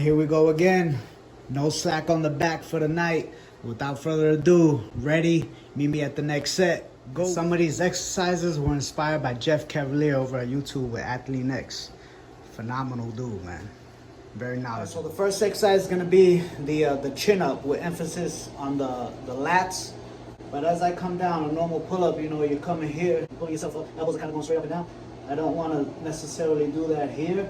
Here we go again. No slack on the back for the night. Without further ado, ready? Meet me at the next set. Go. Some of these exercises were inspired by Jeff Cavalier over at YouTube with Athlete Next. Phenomenal dude, man. Very knowledgeable. So the first exercise is gonna be the chin up with emphasis on the lats. But as I come down, a normal pull up, you know, you're coming here, pulling yourself up, elbows are kind of going straight up and down. I don't want to necessarily do that here.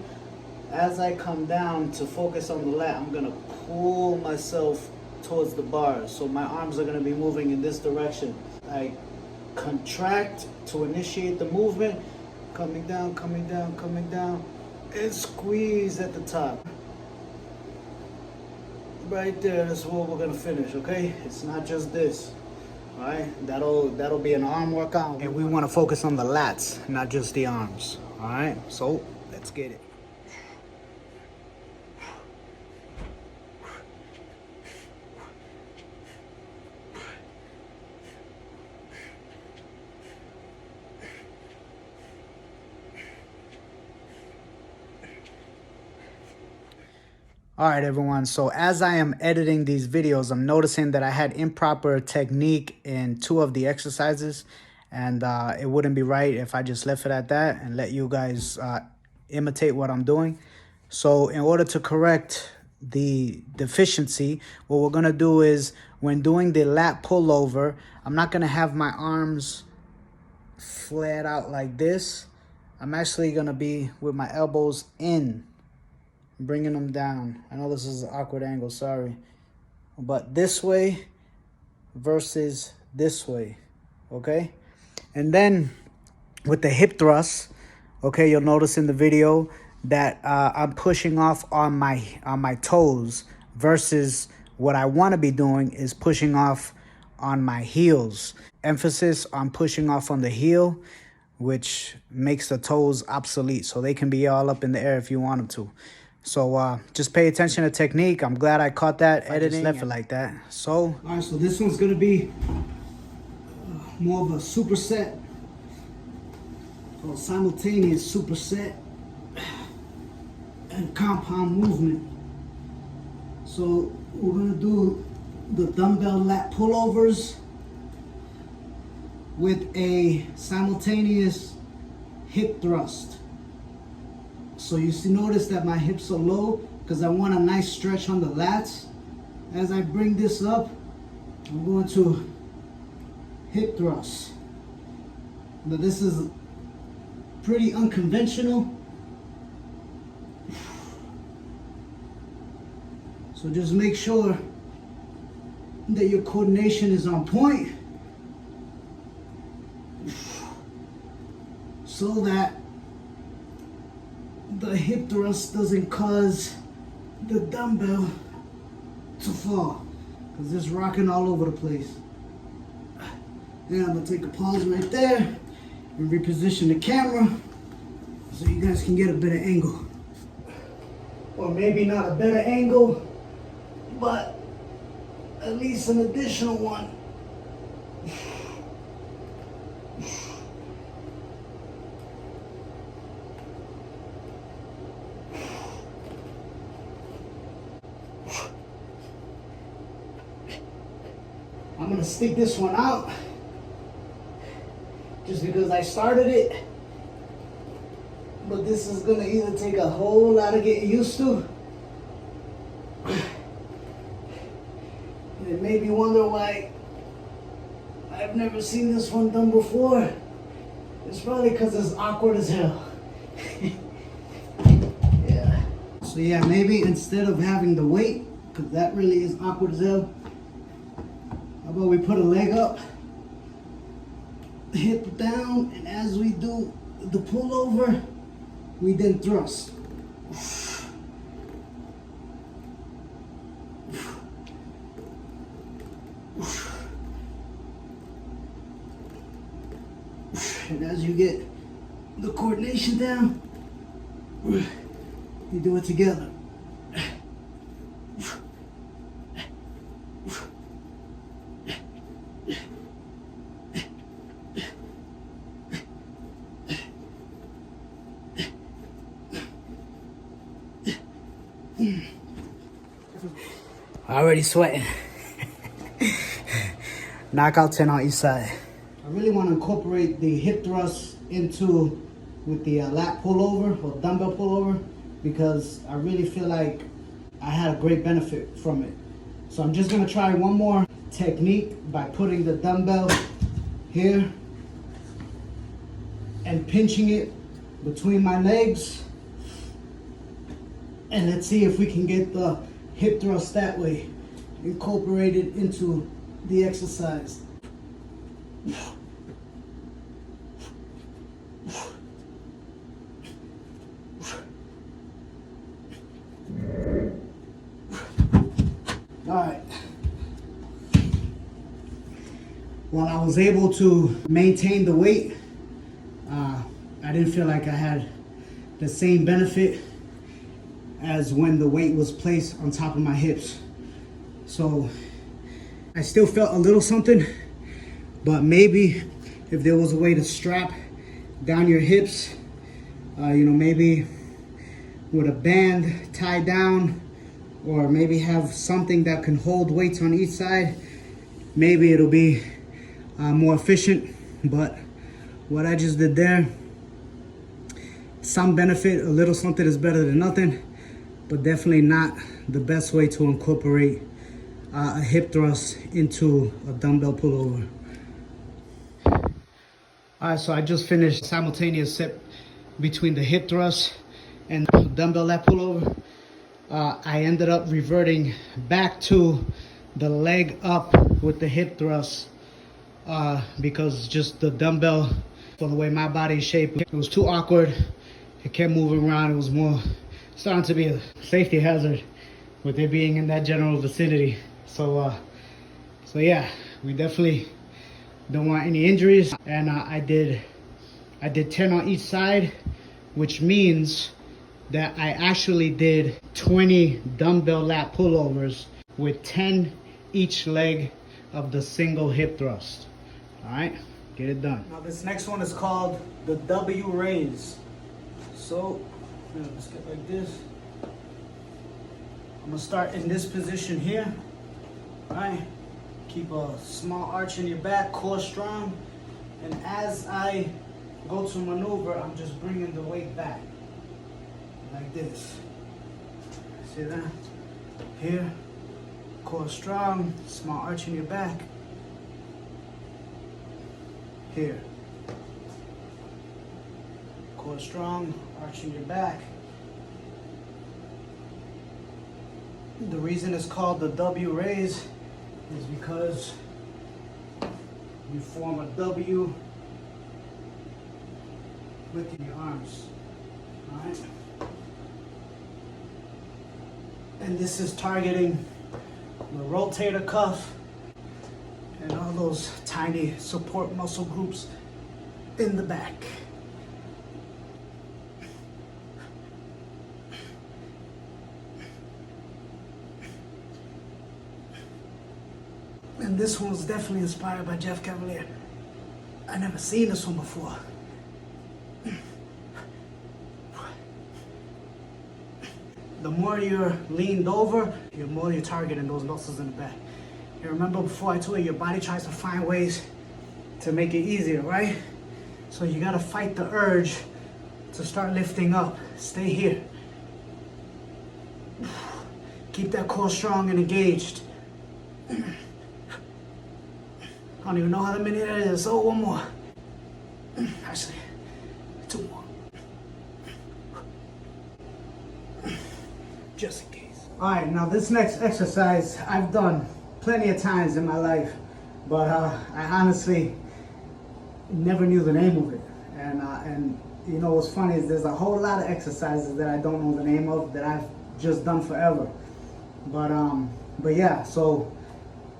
As I come down to focus on the lat, I'm gonna pull myself towards the bar. So my arms are gonna be moving in this direction. I contract to initiate the movement, coming down, coming down, coming down, and squeeze at the top. Right there, that's where we're gonna finish, okay? It's not just this, all right? That'll be an arm workout. And we wanna focus on the lats, not just the arms, all right? So let's get it. All right, everyone. So as I am editing these videos, I'm noticing that I had improper technique in 2 of the exercises, and it wouldn't be right if I just left it at that and let you guys imitate what I'm doing. So in order to correct the deficiency, what we're gonna do is when doing the lat pullover, I'm not gonna have my arms flared out like this. I'm actually gonna be with my elbows in, bringing them down. I know this is an awkward angle, sorry. But this way versus this way, okay? And then with the hip thrust, okay, you'll notice in the video that I'm pushing off on my toes versus what I want to be doing is pushing off on my heels. Emphasis on pushing off on the heel, which makes the toes obsolete, so they can be all up in the air if you want them to. So just pay attention to technique. I'm glad I caught that editing. I just left it like that. So all right, so this one's gonna be more of a superset, or simultaneous superset and compound movement. So we're gonna do the dumbbell lat pullovers with a simultaneous hip thrust. So you see, notice that my hips are low because I want a nice stretch on the lats. As I bring this up, I'm going to hip thrust. Now this is pretty unconventional. So just make sure that your coordination is on point so that the hip thrust doesn't cause the dumbbell to fall, because it's rocking all over the place. And I'm gonna take a pause right there and reposition the camera so you guys can get a better angle. Or maybe not a better angle, but at least an additional one. I'm gonna stick this one out just because I started it, but this is gonna either take a whole lot of getting used to, and it made me wonder why I've never seen this one done before. It's probably because it's awkward as hell. Yeah. So yeah, maybe instead of having the weight, because that really is awkward as hell, how about we put a leg up, hip down, and as we do the pullover, we then thrust. And as you get the coordination down, you do it together. Already sweating. Knockout 10 on each side. I really want to incorporate the hip thrust into with the lat pullover or dumbbell pullover, because I really feel like I had a great benefit from it. So I'm just going to try one more technique by putting the dumbbell here and pinching it between my legs, and let's see if we can get the hip thrust that way incorporated into the exercise. All right. While I was able to maintain the weight, I didn't feel like I had the same benefit as when the weight was placed on top of my hips. So I still felt a little something, but maybe if there was a way to strap down your hips, maybe with a band tied down, or maybe have something that can hold weights on each side, maybe it'll be more efficient. But what I just did there, some benefit, a little something is better than nothing, but definitely not the best way to incorporate a hip thrust into a dumbbell pullover. All right, so I just finished simultaneous set between the hip thrust and the dumbbell lat pullover. I ended up reverting back to the leg up with the hip thrust because just the dumbbell, for the way my body is shaped, it was too awkward. It kept moving around. It was more starting to be a safety hazard with it being in that general vicinity. So yeah, we definitely don't want any injuries. And I did 10 on each side, which means that I actually did 20 dumbbell lat pullovers with 10 each leg of the single hip thrust. All right, get it done. Now this next one is called the W raise. So let's get like this. I'm gonna start in this position here. All right, keep a small arch in your back, core strong. And as I go to maneuver, I'm just bringing the weight back. Like this. See that? Here, core strong, small arch in your back. Here, core strong, arch in your back. The reason it's called the W raise is because you form a W with your arms. All right? And this is targeting the rotator cuff and all those tiny support muscle groups in the back. And this one was definitely inspired by Jeff Cavalier. I never seen this one before. The more you're leaned over, the more you're targeting those muscles in the back. You remember before I told you, your body tries to find ways to make it easier, right? So you gotta fight the urge to start lifting up. Stay here. Keep that core strong and engaged. I don't even know how many that is. Oh, one more. Actually, two more. Just in case. All right, now this next exercise I've done plenty of times in my life, but I honestly never knew the name of it. And you know what's funny is there's a whole lot of exercises that I don't know the name of that I've just done forever. But yeah, so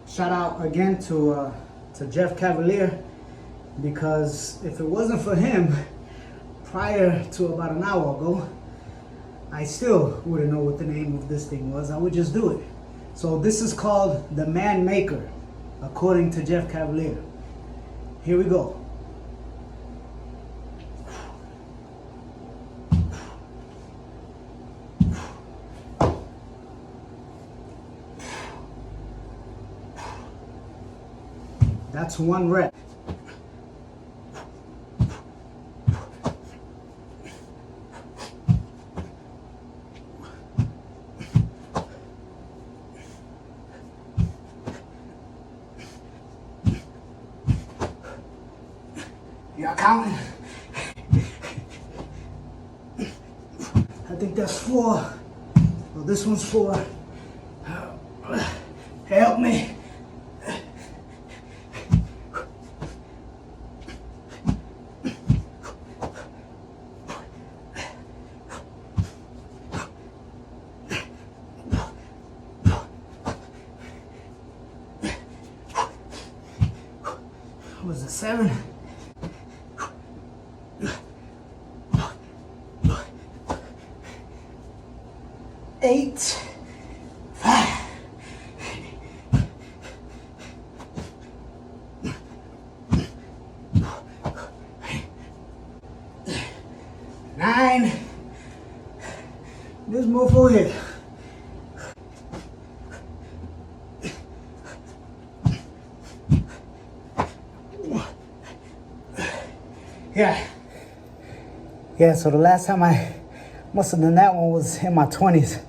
shout out again to Jeff Cavalier, because if it wasn't for him, prior to about an hour ago, I still wouldn't know what the name of this thing was. I would just do it. So this is called the Man Maker, according to Jeff Cavalier. Here we go. That's 1 rep. Y'all counting? I think that's 4. Well, this one's 4. Help me. Was it 7? 8. 5. 9. This mofo here. Yeah, so the last time I must have done that one was in my 20s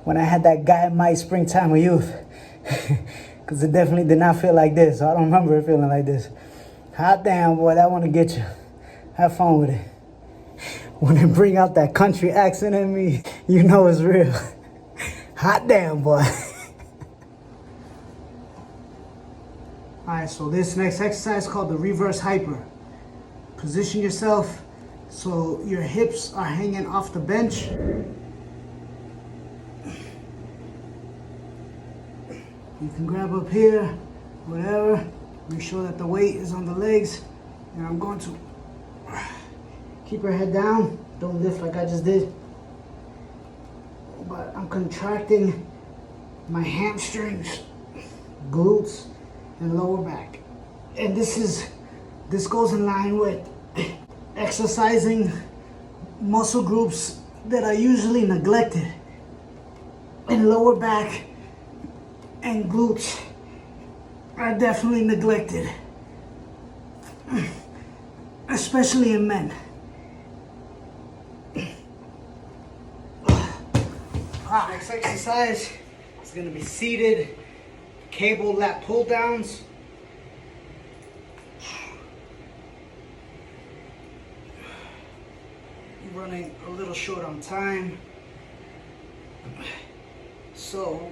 when I had that guy in my springtime of youth. Because it definitely did not feel like this. So I don't remember it feeling like this. Hot damn, boy, that one to get you. Have fun with it. When they bring out that country accent in me, you know it's real. Hot damn, boy. Alright, so this next exercise is called the reverse hyper. Position yourself so your hips are hanging off the bench. You can grab up here, whatever. Make sure that the weight is on the legs. And I'm going to keep your head down. Don't lift like I just did. But I'm contracting my hamstrings, glutes, and lower back. And this goes in line with exercising muscle groups that are usually neglected. And lower back and glutes are definitely neglected, especially in men. Next exercise is going to be seated cable lat pull downs. Running a little short on time, so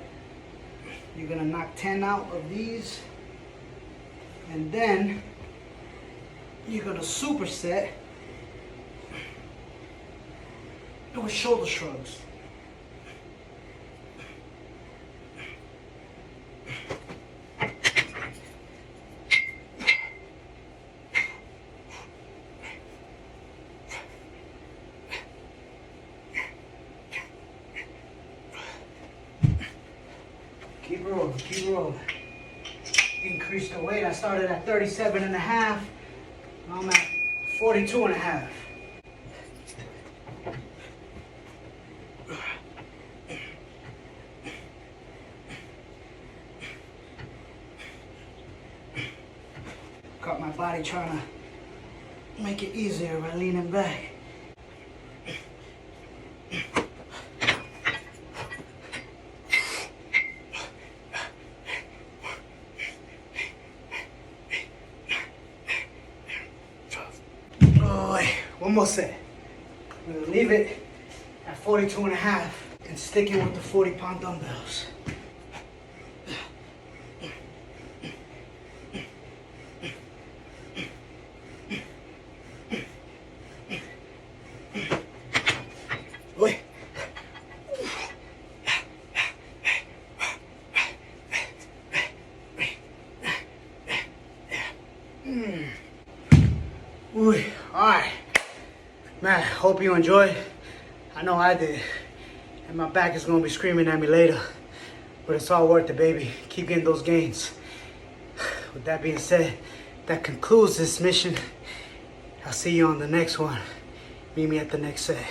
you're gonna knock 10 out of these, and then you're gonna superset with shoulder shrugs. Keep rolling. Increase the weight. I started at 37 and a half. I'm at 42 and a half. Caught my body trying to make it easier by leaning back. One more set. We're gonna leave it at 42 and a half and stick it with the 40-pound dumbbells. Wait. Ooh, all right. Man, hope you enjoyed. I know I did. And my back is gonna be screaming at me later. But it's all worth it, baby. Keep getting those gains. With that being said, that concludes this mission. I'll see you on the next one. Meet me at the next set.